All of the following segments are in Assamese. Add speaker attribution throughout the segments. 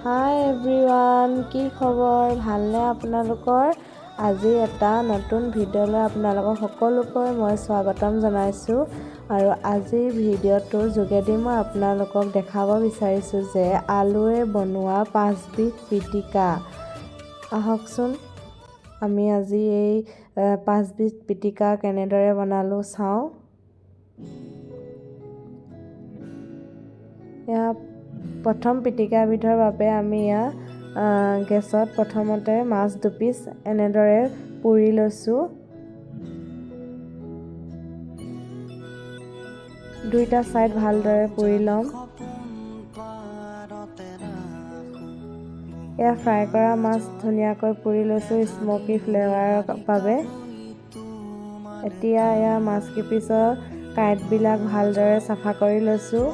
Speaker 1: হাই এভৰিৱান, কি খবৰ? ভালনে আপোনালোকৰ? আজি এটা নতুন ভিডিঅ'লৈ আপোনালোকক সকলোকৈ মই স্বাগতম জনাইছোঁ। আৰু আজিৰ ভিডিঅ'টোৰ যোগেদি মই আপোনালোকক দেখাব বিচাৰিছোঁ যে আলুৰে বনোৱা 5বিধ পিটিকা। আহকচোন আমি আজি এই 5বিধ পিটিকা কেনেদৰে বনালোঁ চাওঁ। প্ৰথম পিটিকাবিধৰ বাবে আমি গেছত প্ৰথমতে মাছ দুপিচ এনেদৰে পুৰি লৈছোঁ। দুইটা ছাইড ভালদৰে পুৰি ল'ম। ফ্ৰাই কৰা মাছ ধুনীয়াকৈ পুৰি লৈছোঁ স্মকি ফ্লেভাৰৰ বাবে। এতিয়া মাছ কেইপিচৰ কাঁইটবিলাক ভালদৰে চাফা কৰি লৈছোঁ।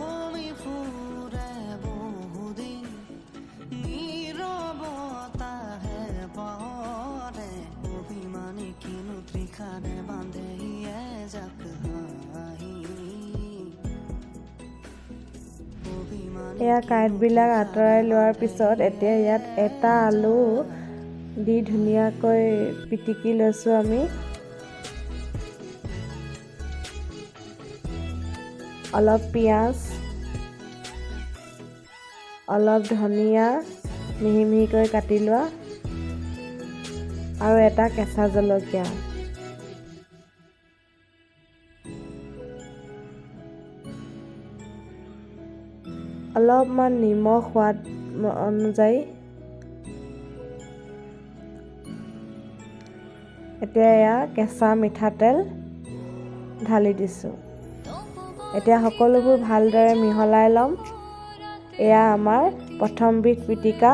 Speaker 1: কাঁইটবিলাক আঁতৰাই লোৱাৰ পিছত এতিয়া ইয়াত এটা আলু দি ধুনীয়াকৈ পিটিকি লৈছোঁ আমি। অলপ পিঁয়াজ, অলপ ধনিয়া মিহি মিহিকৈ কাটি লোৱা আৰু এটা কেঁচা জলকীয়া। অলপমান নিমখ সোৱাদ অনুযায়ী। এতিয়া কেঁচা মিঠাতেল ঢালি দিছোঁ। এতিয়া সকলোবোৰ ভালদৰে মিহলাই ল'ম। এয়া আমাৰ প্ৰথমবিধ পিটিকা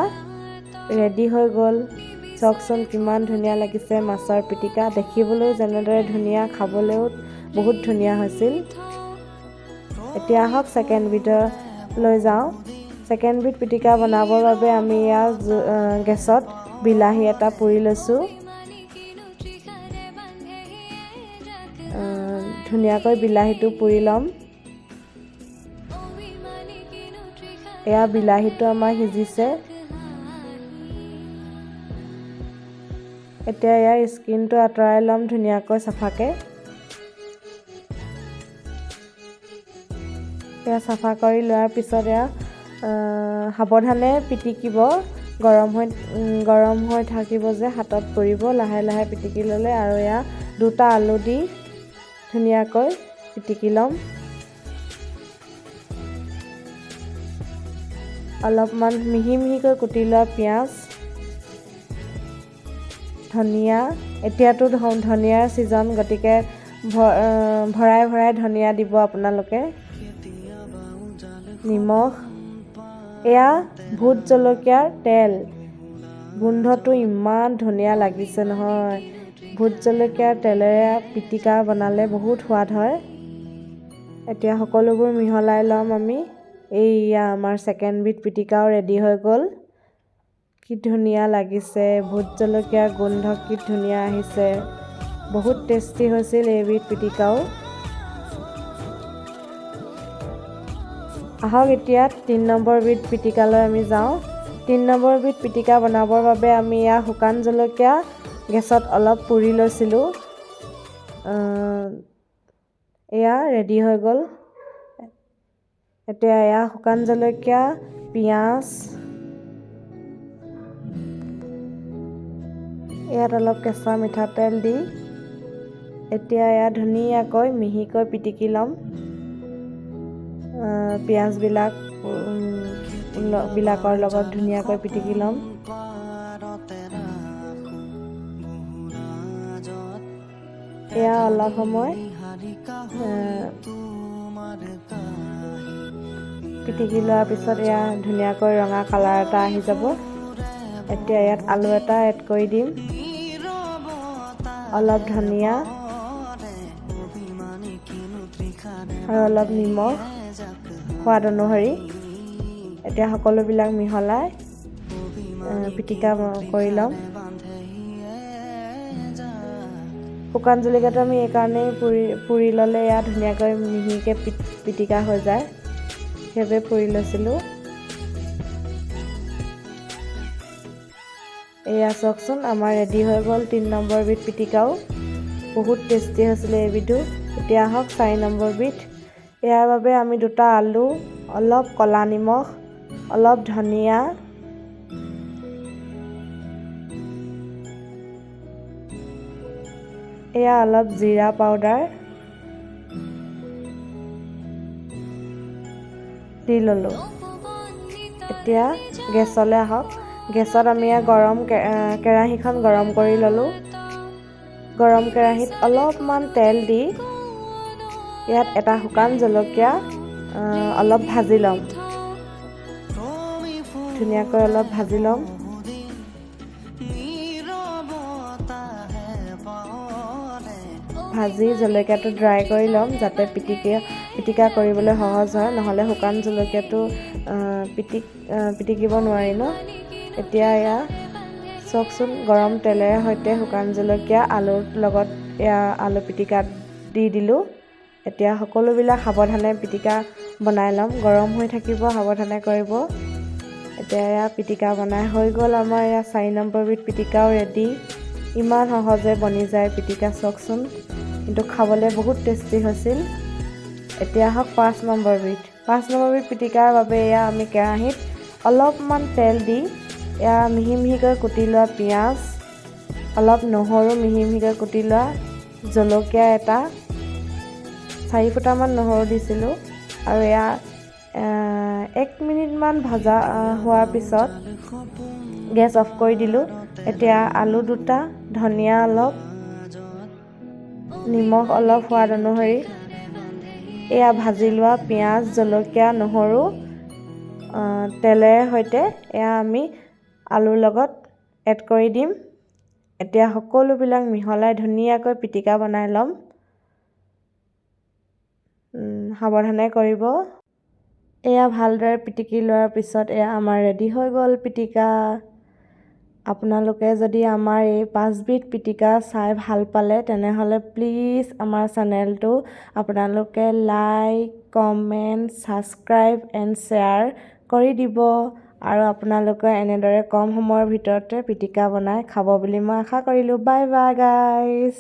Speaker 1: ৰেডি হৈ গ'ল। চাওকচোন কিমান ধুনীয়া লাগিছে মাছৰ পিটিকা। দেখিবলৈ যেনেদৰে ধুনীয়া, খাবলৈও বহুত ধুনীয়া হৈছিল। এতিয়া আহক ছেকেণ্ডবিধলৈ যাওঁ। ছেকেণ্ডবিধ পিটিকা বনাবৰ বাবে আমি গেছত বিলাহী এটা পুৰি লৈছোঁ। ধুনীয়াকৈ বিলাহীটো পুৰি ল'ম। বিলাহীটো আমাৰ সিজিছে। এতিয়া ইয়াৰ স্কিনটো আঁতৰাই ল'ম ধুনীয়াকৈ চাফাকৈ। চাফা কৰি লোৱাৰ পিছত সাৱধানে পিটিকিব। গৰম হৈ থাকিব যে হাতত পৰিব। লাহে লাহে পিটিকি ল'লে আৰু দুটা আলু দি ধুনীয়াকৈ পিটিকি ল'ম। অলপমান মিহি মিহিকৈ কুটি লোৱা পিঁয়াজ, ধনিয়া। এতিয়াতো ধনিয়াৰ ছিজন, গতিকে ভৰাই ভৰাই ধনিয়া দিব আপোনালোকে। নিমখ, ভোট জলকীয়াৰ তেল। গোন্ধটো ইমান ধুনীয়া লাগিছে নহয়। ভোট জলকীয়াৰ তেলেৰে পিটিকা বনালে বহুত সোৱাদ হয়। এতিয়া সকলোবোৰ মিহলাই ল'ম আমি। আমাৰ ছেকেণ্ডবিধ পিটিকাও ৰেডি হৈ গ'ল। কি ধুনীয়া লাগিছে, ভোট জলকীয়াৰ গোন্ধ কি ধুনীয়া আহিছে। বহুত টেষ্টি হৈছিল এইবিধ পিটিকাও। আহক এতিয়া 3 নম্বৰবিধ পিটিকালৈ আমি যাওঁ। 3 নম্বৰবিধ পিটিকা বনাবৰ বাবে আমি শুকান জলকীয়া গেছত অলপ পুৰি লৈছিলোঁ। ৰেডি হৈ গ'ল। এতিয়া শুকান জলকীয়া, পিঁয়াজ, ইয়াত অলপ কেঁচা মিঠাতেল দি এতিয়া ধুনীয়াকৈ মিহিকৈ পিটিকি ল'ম। পিঁয়াজবিলাকৰ লগত ধুনীয়াকৈ পিটিকি ল'ম। অলপ সময় পিটিকি লোৱাৰ পিছত ধুনীয়াকৈ ৰঙা কালাৰ এটা আহি যাব। এতিয়া আলু এটা এড কৰি দিম। অলপ ধনিয়া আৰু অলপ নিমখ সোৱাদ অনুসৰি। এতিয়া সকলোবিলাক মিহলাই পিটিকা কৰি ল'ম। শুকান জলকীয়াটো আমি এইকাৰণেই পুৰি ল'লে ধুনীয়াকৈ মিহিকৈ পিটিকা হৈ যায়। সেইবাবে পুৰি লৈছিলোঁ। এয়া চাওকচোন আমাৰ ৰেডি হৈ গ'ল 3 নম্বৰ বিধ পিটিকাও। বহুত টেষ্টি হৈছিলে এইবিধো। এতিয়া আহক 4 নম্বৰ বিধ। ইয়াৰ বাবে আমি 2টা আলু, অলপ ক'লা নিমখ, অলপ ধনিয়া, এয়া অলপ জিৰা পাউডাৰ দি ল'লোঁ। এতিয়া গেছলৈ আহক। গেছত আমি কেৰাহীখন গৰম কৰি ল'লোঁ। গৰম কেৰাহীত অলপমান তেল দি ইয়াত এটা শুকান জলকীয়া অলপ ভাজি ল'ম। ধুনীয়াকৈ অলপ ভাজি ল'ম। ভাজি জলকীয়াটো ড্ৰাই কৰি ল'ম যাতে পিটিকা কৰিবলৈ সহজ হয়, নহ'লে শুকান জলকীয়াটো পিটিকিব নোৱাৰি ন। এতিয়া এয়া চাওকচোন গৰম তেলেৰে সৈতে শুকান জলকীয়া আলুৰ লগত এয়া আলু পিটিকা দি দিলোঁ। এতিয়া সকলোবিলাক সাৱধানে পিটিকা বনাই ল'ম। গৰম হৈ থাকিব, সাৱধানে কৰিব। এতিয়া এয়া পিটিকা বনাই হৈ গ'ল আমাৰ এয়া 4 নম্বৰ বিধ পিটিকাও ৰেডি। ইমান সহজে বনি যায় পিটিকা চাওকচোন, কিন্তু খাবলৈ বহুত টেষ্টি হৈছিল। এতিয়া আহক 5 নম্বৰ বিধ। 5 নম্বৰ বিধ পিটিকাৰ বাবে এয়া আমি কেৰাহীত অলপমান তেল দি এয়া মিহি মিহিকৈ কুটি লোৱা পিঁয়াজ, অলপ নহৰু মিহি মিহিকৈ কুটি লোৱা, জলকীয়া এটা, 4 ফুটামান নহৰু দিছিলোঁ আৰু এয়া 1 মিনিটমান ভজা হোৱাৰ পিছত গেছ অফ কৰি দিলোঁ। এতিয়া আলু 2টা, ধনিয়া অলপ, নিমখ অলপ সোৱাদ অনুসৰি, এয়া ভাজি লোৱা পিঁয়াজ, জলকীয়া, নহৰু তেলেৰে সৈতে এয়া আমি আলুৰ লগত এড কৰি দিম। এতিয়া সকলোবিলাক মিহলাই ধুনীয়াকৈ পিটিকা বনাই ল'ম। সাৱধানে কৰিব। এয়া ভালদৰে পিটিকি লোৱাৰ পিছত এয়া আমাৰ ৰেডি হৈ গ'ল পিটিকা। আপোনালোকে যদি আমাৰ এই 5 বিধ পিটিকা চাই ভাল পালে তেনেহ'লে প্লিজ আমাৰ চেনেলটো আপোনালোকে like, comment, subscribe and share কৰি দিব। আৰু আপোনালোকে এনেদৰে কম সময়ৰ ভিতৰতে পিটিকা বনাই খাব বুলি মই আশা কৰিলোঁ। Bye bye guys.